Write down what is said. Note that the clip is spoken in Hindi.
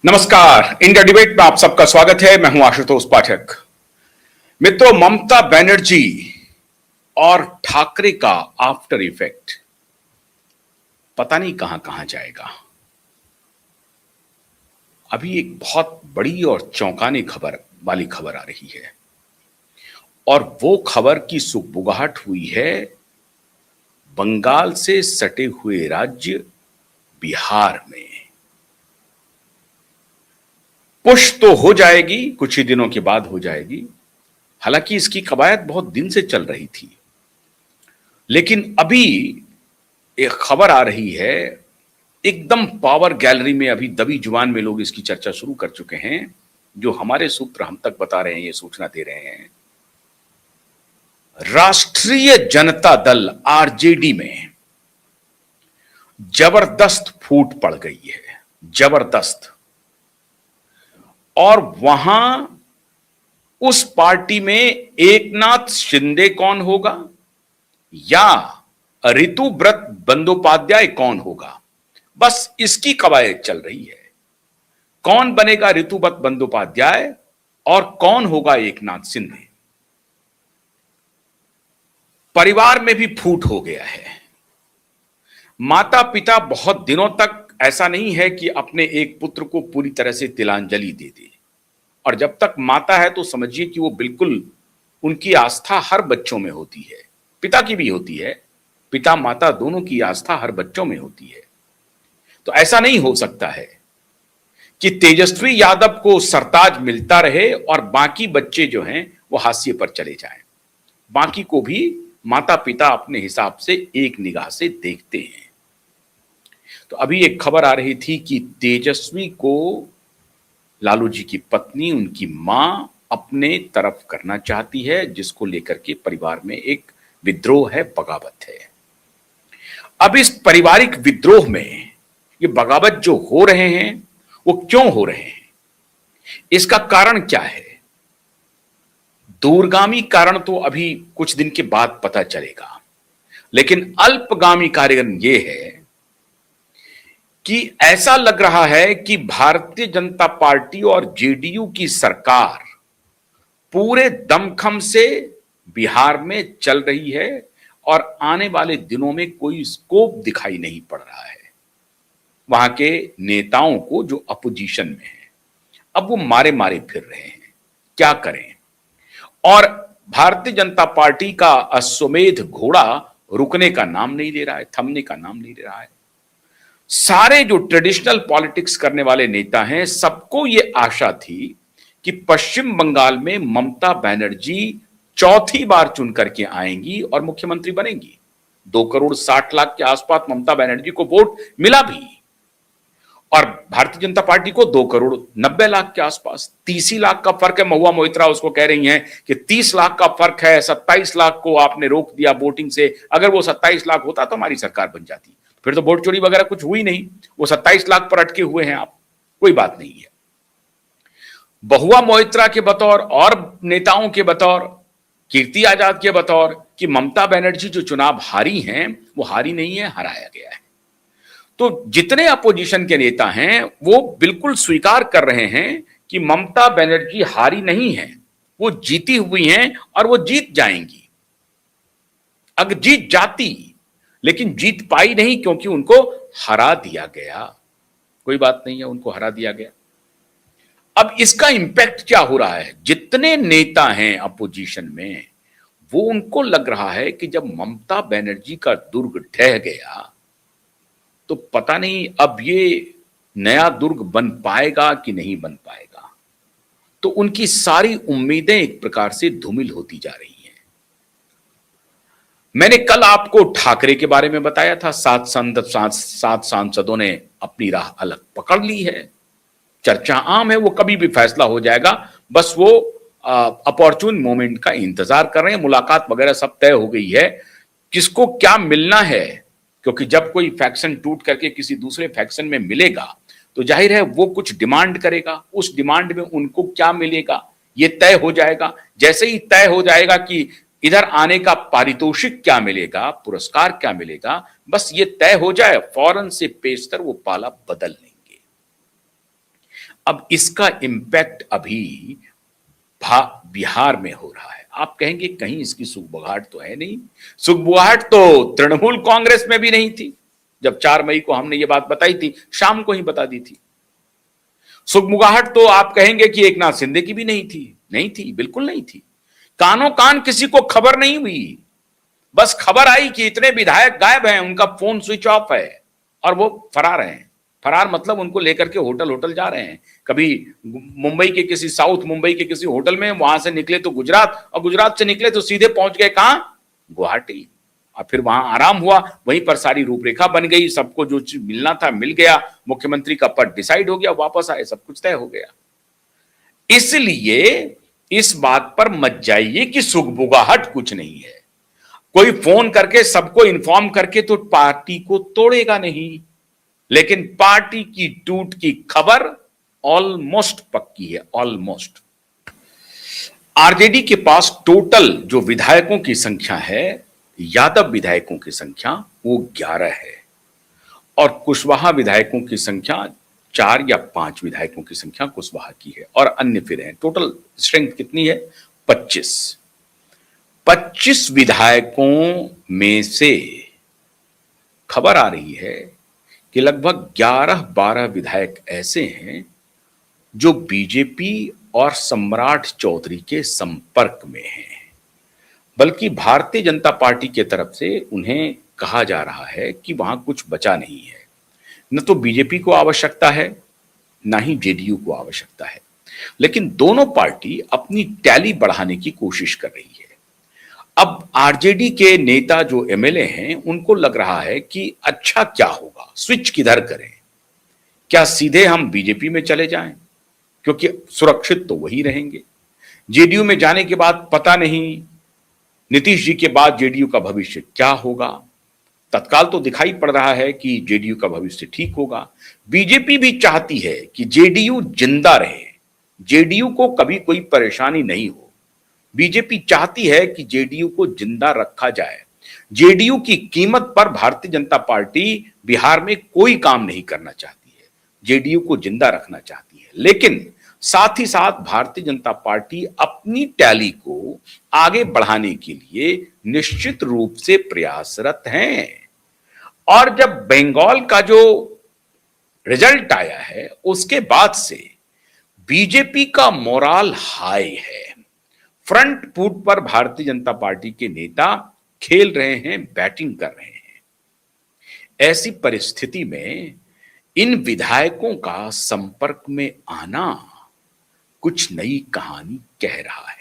नमस्कार। इंडिया डिबेट में आप सबका स्वागत है। मैं हूं आशुतोष पाठक। मित्रों, ममता बनर्जी और ठाकरे का आफ्टर इफेक्ट पता नहीं कहां कहां जाएगा। अभी एक बहुत बड़ी और चौंकाने वाली खबर आ रही है और वो खबर की सुगबुगाहट हुई है बंगाल से सटे हुए राज्य बिहार में। पुश तो हो जाएगी, कुछ ही दिनों के बाद हो जाएगी। हालांकि इसकी कवायद बहुत दिन से चल रही थी, लेकिन अभी एक खबर आ रही है एकदम पावर गैलरी में। अभी दबी जुबान में लोग इसकी चर्चा शुरू कर चुके हैं। जो हमारे सूत्र हम तक बता रहे हैं, ये सूचना दे रहे हैं, राष्ट्रीय जनता दल आरजेडी में जबरदस्त फूट पड़ गई है, जबरदस्त। और वहां उस पार्टी में एकनाथ शिंदे कौन होगा या ऋतुव्रत बंदोपाध्याय कौन होगा, बस इसकी कवायद चल रही है। कौन बनेगा ऋतुव्रत बंदोपाध्याय और कौन होगा एकनाथ शिंदे। परिवार में भी फूट हो गया है। माता पिता बहुत दिनों तक ऐसा नहीं है कि अपने एक पुत्र को पूरी तरह से तिलांजलि दे दे, और जब तक माता है तो समझिए कि वो बिल्कुल, उनकी आस्था हर बच्चों में होती है, पिता की भी होती है, पिता माता दोनों की आस्था हर बच्चों में होती है। तो ऐसा नहीं हो सकता है कि तेजस्वी यादव को सरताज मिलता रहे और बाकी बच्चे जो हैं वो हाशिए पर चले जाएं। बाकी को भी माता पिता अपने हिसाब से एक निगाह से देखते हैं। तो अभी एक खबर आ रही थी कि तेजस्वी को लालू जी की पत्नी, उनकी मां अपने तरफ करना चाहती है, जिसको लेकर के परिवार में एक विद्रोह है, बगावत है। अब इस पारिवारिक विद्रोह में ये बगावत जो हो रहे हैं वो क्यों हो रहे हैं, इसका कारण क्या है? दूरगामी कारण तो अभी कुछ दिन के बाद पता चलेगा, लेकिन अल्पगामी कारण ये है कि ऐसा लग रहा है कि भारतीय जनता पार्टी और जेडीयू की सरकार पूरे दमखम से बिहार में चल रही है और आने वाले दिनों में कोई स्कोप दिखाई नहीं पड़ रहा है वहां के नेताओं को जो अपोजिशन में है। अब वो मारे मारे फिर रहे हैं, क्या करें। और भारतीय जनता पार्टी का अश्वमेध घोड़ा रुकने का नाम नहीं ले रहा है, थमने का नाम नहीं ले रहा है। सारे जो ट्रेडिशनल पॉलिटिक्स करने वाले नेता हैं, सबको ये आशा थी कि पश्चिम बंगाल में ममता बनर्जी चौथी बार चुन करके आएंगी और मुख्यमंत्री बनेंगी। 2,60,00,000 के आसपास ममता बनर्जी को वोट मिला भी, और भारतीय जनता पार्टी को 2,90,00,000 के आसपास। 30 ही लाख का फर्क है। महुआ मोइत्रा उसको कह रही हैं कि 30 लाख का फर्क है, 27 लाख को आपने रोक दिया वोटिंग से। अगर वो 27 लाख होता तो हमारी सरकार बन जाती, फिर तो वोट चोरी वगैरह कुछ हुई नहीं। वो 27 लाख पर अटके हुए हैं आप, कोई बात नहीं है। महुआ मोइत्रा के बतौर और नेताओं के बतौर, कीर्ति आजाद के बतौर, कि ममता बनर्जी जो चुनाव हारी हैं वो हारी नहीं है, हराया गया है। तो जितने अपोजिशन के नेता हैं वो बिल्कुल स्वीकार कर रहे हैं कि ममता बनर्जी हारी नहीं है, वो जीती हुई हैं और वो जीत जाएंगी। अगर जीत जाती, लेकिन जीत पाई नहीं क्योंकि उनको हरा दिया गया। कोई बात नहीं है, उनको हरा दिया गया। अब इसका इंपैक्ट क्या हो रहा है? जितने नेता हैं अपोजिशन में, वो उनको लग रहा है कि जब ममता बनर्जी का दुर्ग ढह गया तो पता नहीं अब ये नया दुर्ग बन पाएगा कि नहीं बन पाएगा। तो उनकी सारी उम्मीदें एक प्रकार से धूमिल होती जा रही हैं। मैंने कल आपको ठाकरे के बारे में बताया था। 7 सांसदों ने अपनी राह अलग पकड़ ली है। चर्चा आम है, वो कभी भी फैसला हो जाएगा, बस वो अपॉर्चुन मोमेंट का इंतजार कर रहे हैं। मुलाकात वगैरह सब तय हो गई है, किसको क्या मिलना है, क्योंकि जब कोई फैक्शन टूट करके किसी दूसरे फैक्शन में मिलेगा तो जाहिर है वो कुछ डिमांड करेगा। उस डिमांड में उनको क्या मिलेगा ये तय हो जाएगा। जैसे ही तय हो जाएगा कि इधर आने का पारितोषिक क्या मिलेगा, पुरस्कार क्या मिलेगा, बस ये तय हो जाए, फौरन से पेशतर वो पाला बदल लेंगे। अब इसका इम्पैक्ट अभी बिहार में हो रहा है। आप कहेंगे कहीं इसकी सुगबुगाहट तो है नहीं। सुगबुगाहट तो तृणमूल कांग्रेस में भी नहीं थी। जब 4 मई को हमने ये बात बताई थी, शाम को ही बता दी थी। सुगबुगाहट तो आप कहेंगे कि एकनाथ शिंदे की भी नहीं थी। नहीं थी, बिल्कुल नहीं थी। कानो कान किसी को खबर नहीं हुई। बस खबर आई कि इतने विधायक गायब हैं, उनका फोन स्विच ऑफ है और वो फरार हैं। फरार मतलब उनको लेकर के होटल होटल जा रहे हैं। कभी मुंबई के किसी, साउथ मुंबई के किसी होटल में, वहां से निकले तो गुजरात, और गुजरात से निकले तो सीधे पहुंच गए कहां? गुवाहाटी। और फिर वहां आराम हुआ, वहीं पर सारी रूपरेखा बन गई, सबको जो चीज मिलना था मिल गया, मुख्यमंत्री का पद डिसाइड हो गया, वापस आए, सब कुछ तय हो गया। इसलिए इस बात पर मत जाइए कि सुगबुगाहट कुछ नहीं है। कोई फोन करके सबको इन्फॉर्म करके तो पार्टी को तोड़ेगा नहीं, लेकिन पार्टी की टूट की खबर ऑलमोस्ट पक्की है। ऑलमोस्ट। आरजेडी के पास टोटल जो विधायकों की संख्या है, यादव विधायकों की संख्या, वो 11 है और कुशवाहा विधायकों की संख्या 4 या 5 विधायकों की संख्या कुशवाहा की है और अन्य फिर हैं। टोटल स्ट्रेंथ कितनी है? 25। 25 विधायकों में से खबर आ रही है कि लगभग 11-12 विधायक ऐसे हैं जो बीजेपी और सम्राट चौधरी के संपर्क में हैं। बल्कि भारतीय जनता पार्टी की तरफ से उन्हें कहा जा रहा है कि वहां कुछ बचा नहीं है। न तो बीजेपी को आवश्यकता है, ना ही जेडीयू को आवश्यकता है, लेकिन दोनों पार्टी अपनी टैली बढ़ाने की कोशिश कर रही है। अब आरजेडी के नेता जो एमएलए हैं, उनको लग रहा है कि अच्छा क्या होगा, स्विच किधर करें? क्या सीधे हम बीजेपी में चले जाएं, क्योंकि सुरक्षित तो वही रहेंगे। जेडीयू में जाने के बाद पता नहीं नीतीश जी के बाद जेडीयू का भविष्य क्या होगा। तत्काल तो दिखाई पड़ रहा है कि जेडीयू का भविष्य ठीक होगा। बीजेपी भी चाहती है कि जेडीयू जिंदा रहे, जेडीयू को कभी कोई परेशानी नहीं हो। बीजेपी चाहती है कि जेडीयू को जिंदा रखा जाए। जेडीयू की कीमत पर भारतीय जनता पार्टी बिहार में कोई काम नहीं करना चाहती है, जेडीयू को जिंदा रखना चाहती है। लेकिन साथ ही साथ भारतीय जनता पार्टी अपनी टैली को आगे बढ़ाने के लिए निश्चित रूप से प्रयासरत हैं। और जब बंगाल का जो रिजल्ट आया है, उसके बाद से बीजेपी का मोराल हाई है। फ्रंट फुट पर भारतीय जनता पार्टी के नेता खेल रहे हैं, बैटिंग कर रहे हैं। ऐसी परिस्थिति में इन विधायकों का संपर्क में आना कुछ नई कहानी कह रहा है।